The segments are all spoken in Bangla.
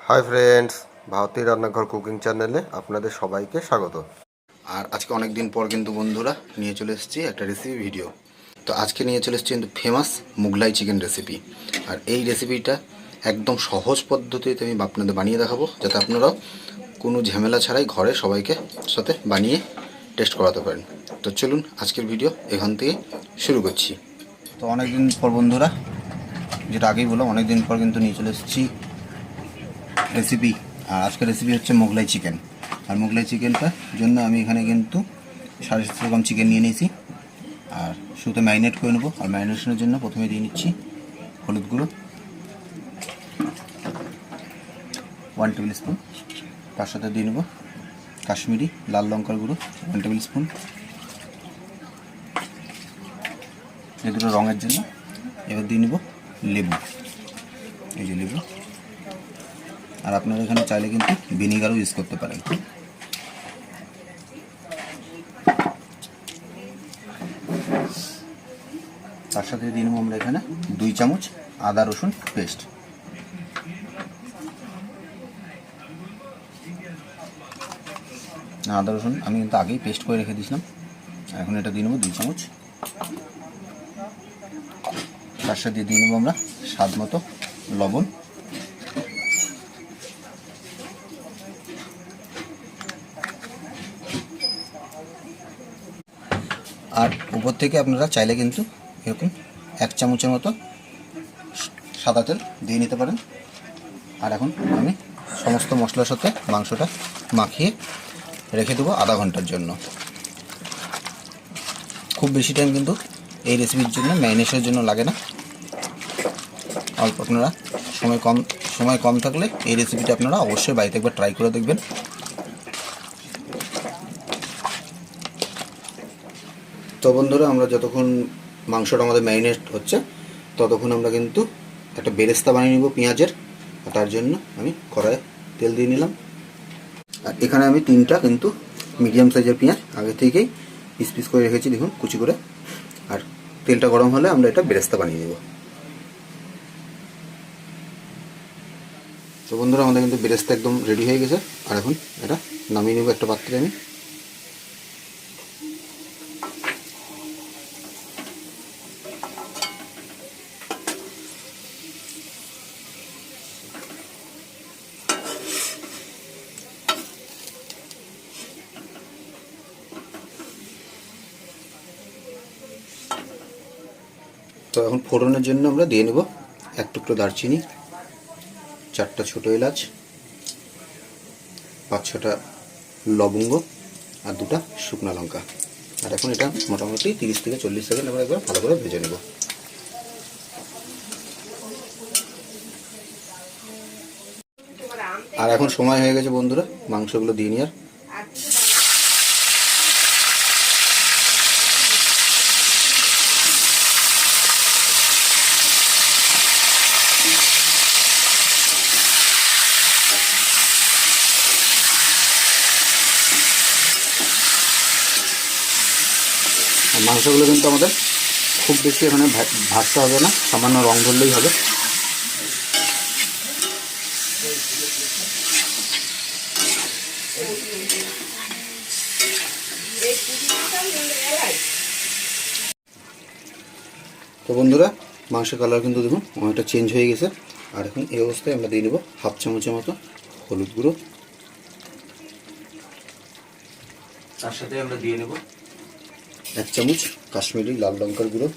হাই ফ্রেন্ডস, ভারতীয় রান্নাঘর কুকিং চ্যানেলে আপনাদের সবাইকে স্বাগত। আর আজকে অনেক দিন পর কিন্তু বন্ধুরা নিয়ে চলে এসেছি একটা রেসিপি ভিডিও। তো আজকে নিয়ে চলে এসেছি কিন্তু ফেমাস মুগলাই চিকেন রেসিপি। আর এই রেসিপিটা একদম সহজ পদ্ধতিতে আমি আপনাদের বানিয়ে দেখাবো, যাতে আপনারাও কোনো ঝামেলা ছাড়াই ঘরে সবাইকে সাথে বানিয়ে টেস্ট করাতে পারেন। তো চলুন আজকের ভিডিও এখান থেকে শুরু করছি। তো অনেক দিন পর বন্ধুরা, যেটা আগেই বললাম, অনেক দিন পর কিন্তু নিয়ে চলে এসেছি রেসিপি। আর আজকের রেসিপি হচ্ছে মোগলাই চিকেন। আর মোগলাই চিকেনটার জন্য আমি এখানে কিন্তু 750 গ্রাম চিকেন নিয়ে নিয়েছি। আর শুধু ম্যারিনেট করে নেবো। আর ম্যারিনেশনের জন্য প্রথমে দিয়ে নিচ্ছি হলুদ গুঁড়ো 1 টেবিল স্পুন। তার সাথে দিয়ে নেবো কাশ্মীরি লাল লঙ্কার গুঁড়ো 1 টেবিল স্পুন, এই দুটো রঙের জন্য। এবার দিয়ে নেবো লেবু, এই যে লেবু। আর আপনারা এখানে চাইলে কিন্তু ভিনিগারও ইউজ করতে পারেন। তার সাথে দিয়ে নেবো আমরা এখানে 2 চামচ আদা রসুন পেস্ট। আদা রসুন আমি কিন্তু আগেই পেস্ট করে রেখে দিয়েছিলাম। এখন এটা দিয়ে নেবো 2 চামচ। তার সাথে দিয়ে নেবো আমরা স্বাদ মতো লবণ। আর উপর থেকে আপনারা চাইলে কিন্তু এরকম 1 চামচের মতো সাদা তেল দিয়ে নিতে পারেন। আর এখন আমি সমস্ত মশলার সাথে মাংসটা মাখিয়ে রেখে দেবো আধা ঘন্টার জন্য। খুব বেশি টাইম কিন্তু এই রেসিপির জন্য ম্যারিনেশনের জন্য লাগে না। অল্প, আপনারা সময় কম থাকলে এই রেসিপিটা আপনারা অবশ্যই বাড়িতে একবার ট্রাই করে দেখবেন। তো বন্ধুরা, আমরা যতক্ষণ মাংসটা আমাদের ম্যারিনেট হচ্ছে ততক্ষণ আমরা কিন্তু একটা বেরেস্তা বানিয়ে নিব পেঁয়াজের। তার জন্য আমি কড়াইয়ে তেল দিয়ে নিলাম। আর এখানে আমি 3টা কিন্তু মিডিয়াম সাইজের পেঁয়াজ আগে থেকেই পিস পিস করে রেখেছি, দেখুন, কুচি করে। আর তেলটা গরম হলে আমরা এটা বেরেস্তা বানিয়ে নেব। তো বন্ধুরা, আমাদের কিন্তু বেরেস্তা একদম রেডি হয়ে গেছে। আর এখন এটা নামিয়ে নেব একটা পাত্রে আমি। তো এখন ফোড়নের জন্য আমরা দিয়ে নেব 1 টুকরো দারচিনি, 4টা ছোটো এলাচ, 5-6টা লবঙ্গ আর 2টা শুকনো লঙ্কা। আর এখন এটা মোটামুটি 30 থেকে 40 সেকেন্ড আমরা একবার ভালো করে ভেজে নেব। আর এখন সময় হয়ে গেছে বন্ধুরা মাংসগুলো দিয়ে নেওয়ার। মাংসগুলো কিন্তু আমাদের খুব বেশি এখানে ভাজতে হবে না, সামান্য রং ধরলেই হবে। তো বন্ধুরা, মাংসের কালার কিন্তু দেখুন অনেকটা চেঞ্জ হয়ে গেছে। আর এখন এই অবস্থায় আমরা দিয়ে নেব 1/2 চামচের মতো হলুদ গুঁড়ো। তার সাথে আমরা দিয়ে নেব 1 চামচ কাশ্মীরি লাল লঙ্কার গুঁড়ো।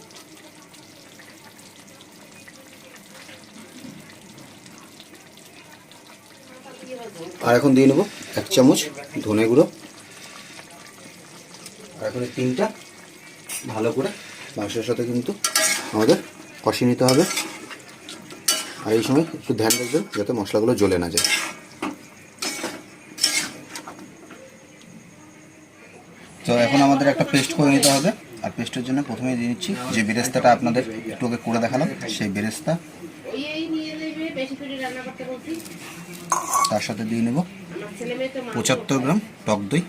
আর এখন দিয়ে নেব 1 চামচ ধনে গুঁড়ো। আর এখন এই 3টা ভালো করে মাংসের সাথে কিন্তু আমাদের কষিয়ে নিতে হবে। আর এই সময় একটু ধ্যান রাখবেন যাতে মশলাগুলো জ্বলে না যায়। তো এখন আমাদের একটা পেস্ট করে নিতে হবে। আর পেস্টের জন্য প্রথমে দিয়ে নিচ্ছি যে বেরেস্তাটা আপনাদের একটু আগে করে দেখালাম, সেই বেরেস্তা। তার সাথে দিয়ে নেব 75 গ্রাম টক দই।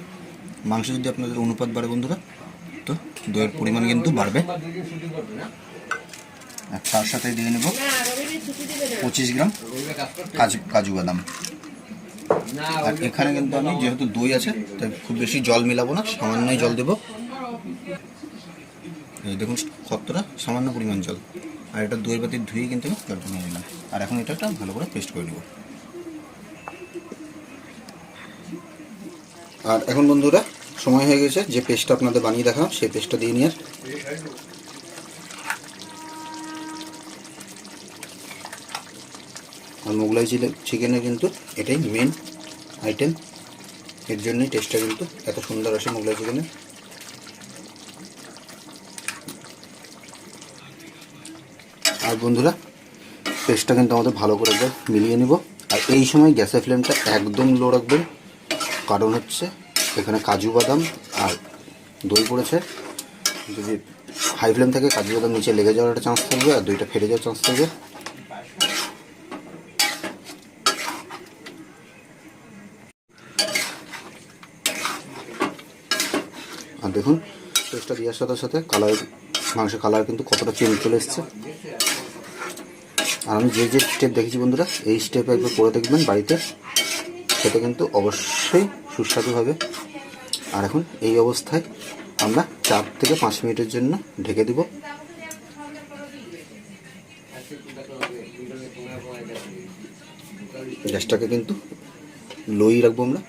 মাংস যদি আপনাদের অনুপাত বাড়ে বন্ধুরা, তো দইয়ের পরিমাণ কিন্তু বাড়বে। আর তার সাথে দিয়ে নেব 25 গ্রাম কাজু বাদাম। আর এখানে কিন্তু আমি যেহেতু দই আছে তাই খুব বেশি জল মিলাবো না, সামান্যই জল দেবো। এই দেখুন কতটা সামান্য পরিমাণ জল। আর এটা দই বাতি ধুয়ে কিন্তু আমি জলটা নিয়ে নিলাম। আর এখন এটা একটা ভালো করে পেস্ট করে নেব। আর এখন বন্ধুরা সময় হয়ে গেছে যে পেস্টটা আপনাদের বানিয়ে দেখাম সেই পেস্টটা দিয়ে নিয়ে আর মোগলাই চিকেনের কিন্তু এটাই মেন আইটেম, এর জন্যই টেস্টটা কিন্তু এত সুন্দর আসে মোগলাই চিকেনে। আর বন্ধুরা পেস্টটা কিন্তু আমাদের ভালো করে একবার মিলিয়ে নিব। আর এই সময় গ্যাসের ফ্লেমটা একদম লো রাখবেন, কারণ হচ্ছে এখানে কাজু বাদাম আর দই পড়েছে। যদি হাই ফ্লেম থাকে কাজু বাদাম নিচে লেগে যাওয়ার একটা চান্স থাকবে আর দইটা ফেটে যাওয়ার চান্স থাকবে। আর দেখুন পেস্টটা দেওয়ার সাথে সাথে মাংসের কালার কিন্তু কতটা চেঞ্জ চলে এসছে। আর আমি যে যে স্টেপ দেখেছি বন্ধুরা, এই স্টেপ একবার করে দেখবেন বাড়িতে, সেটা কিন্তু অবশ্যই সুস্বাদু হবে। আর এখন এই অবস্থায় আমরা 4 থেকে 5 মিনিটের জন্য ঢেকে দিব। গ্যাসটাকে কিন্তু লোই রাখবো আমরা।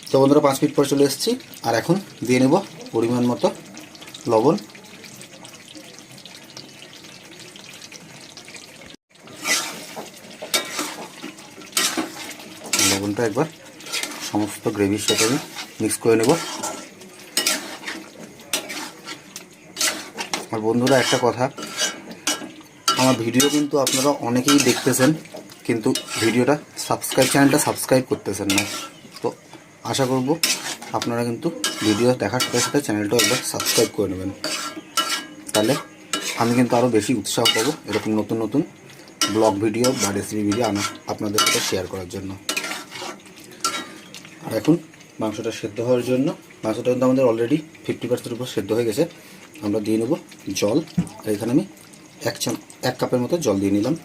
তো বন্ধুরা 5 মিনিট পর চলে এসেছি। আর এখন দিয়ে নেব পরিমাণ মতো লবণ। লবণটা একবার সমস্ত গ্রেভির সাথে আমি মিক্স করে নেব। আর বন্ধুরা একটা কথা, আমার ভিডিও কিন্তু আপনারা অনেকেই দেখতেছেন কিন্তু ভিডিওটা চ্যানেলটা সাবস্ক্রাইব করতেছেন না। তো আশা করব আপনারা কিন্তু ভিডিও দেখার সাথে সাথে চ্যানেলটা একবার সাবস্ক্রাইব করে নেবেন, তাহলে আমি কিন্তু আরও বেশি উৎসাহ পাবো এরকম নতুন নতুন ব্লগ ভিডিও বা রেসিপি ভিডিও আপনাদের সাথে শেয়ার করার জন্য। আর এখন মাংসটা সেদ্ধ হওয়ার জন্য, মাংসটা কিন্তু আমাদের অলরেডি 50% উপর সেদ্ধ হয়ে গেছে, আমরা দিয়ে নেব জল। আর এখানে আমি 1 কাপের মতো জল দিয়ে নিলাম।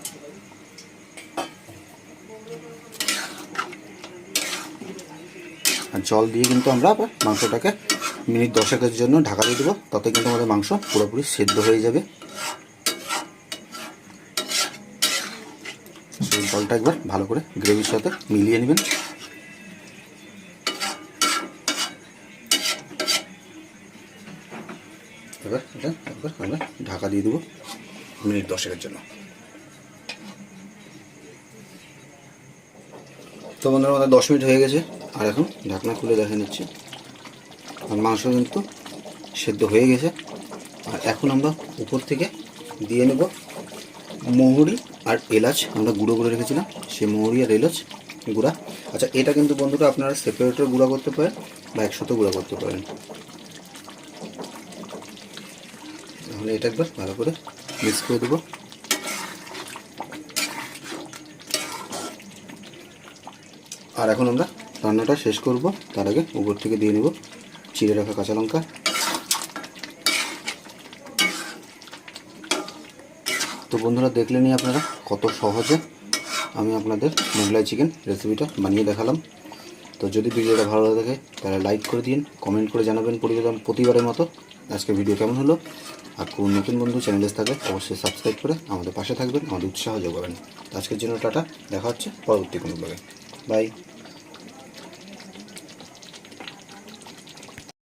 আর জল দিয়ে কিন্তু আমরা আবার মাংসটাকে মিনিট 10-এর জন্য ঢাকা দিয়ে দেবো, তাতে কিন্তু আমাদের মাংস পুরোপুরি সেদ্ধ হয়ে যাবে। সেই জলটা একবার ভালো করে গ্রেভির সাথে মিলিয়ে নেবেন। এবার এটা একবার আমরা ঢাকা দিয়ে দেবো মিনিট 10-এর জন্য। তো বন্ধুরা আমাদের 10 মিনিট হয়ে গেছে। আর এখন ঢাকনা খুলে দেখে নিচ্ছি, আর মাংস কিন্তু সেদ্ধ হয়ে গেছে। আর এখন আমরা উপর থেকে দিয়ে নেব মৌরি আর এলাচ, আমরা গুঁড়ো করে রেখেছিলাম সেই মৌরি আর এলাচ গুঁড়া। আচ্ছা এটা কিন্তু বন্ধুরা আপনারা সেপারেটও গুঁড়া করতে পারেন বা একসাথে গুঁড়া করতে পারেন। তাহলে এটা একবার ভালো করে মিক্স করে দেবো। আর এখন আমরা রান্নাটা শেষ করব, তার আগে উপর থেকে দিয়ে নেব চিড়ে রাখা কাঁচা লঙ্কা। তো বন্ধুরা দেখলেনই আপনারা কত সহজে আমি আপনাদের মোগলাই চিকেন রেসিপিটা বানিয়ে দেখালাম। তো যদি ভিডিওটা ভালো লাগে তাহলে লাইক করে দিন, কমেন্ট করে জানাবেন প্রতিবারের মতো আজকের ভিডিও কেমন হলো। আর কোনো নতুন বন্ধু চ্যানেলে থাকলে অবশ্যই সাবস্ক্রাইব করে আমাদের পাশে থাকবেন, আমাদের উৎসাহ যোগাবেন। আজকের জন্য টাটা, দেখা হচ্ছে পরবর্তী কোনো ব্লগে। বাই।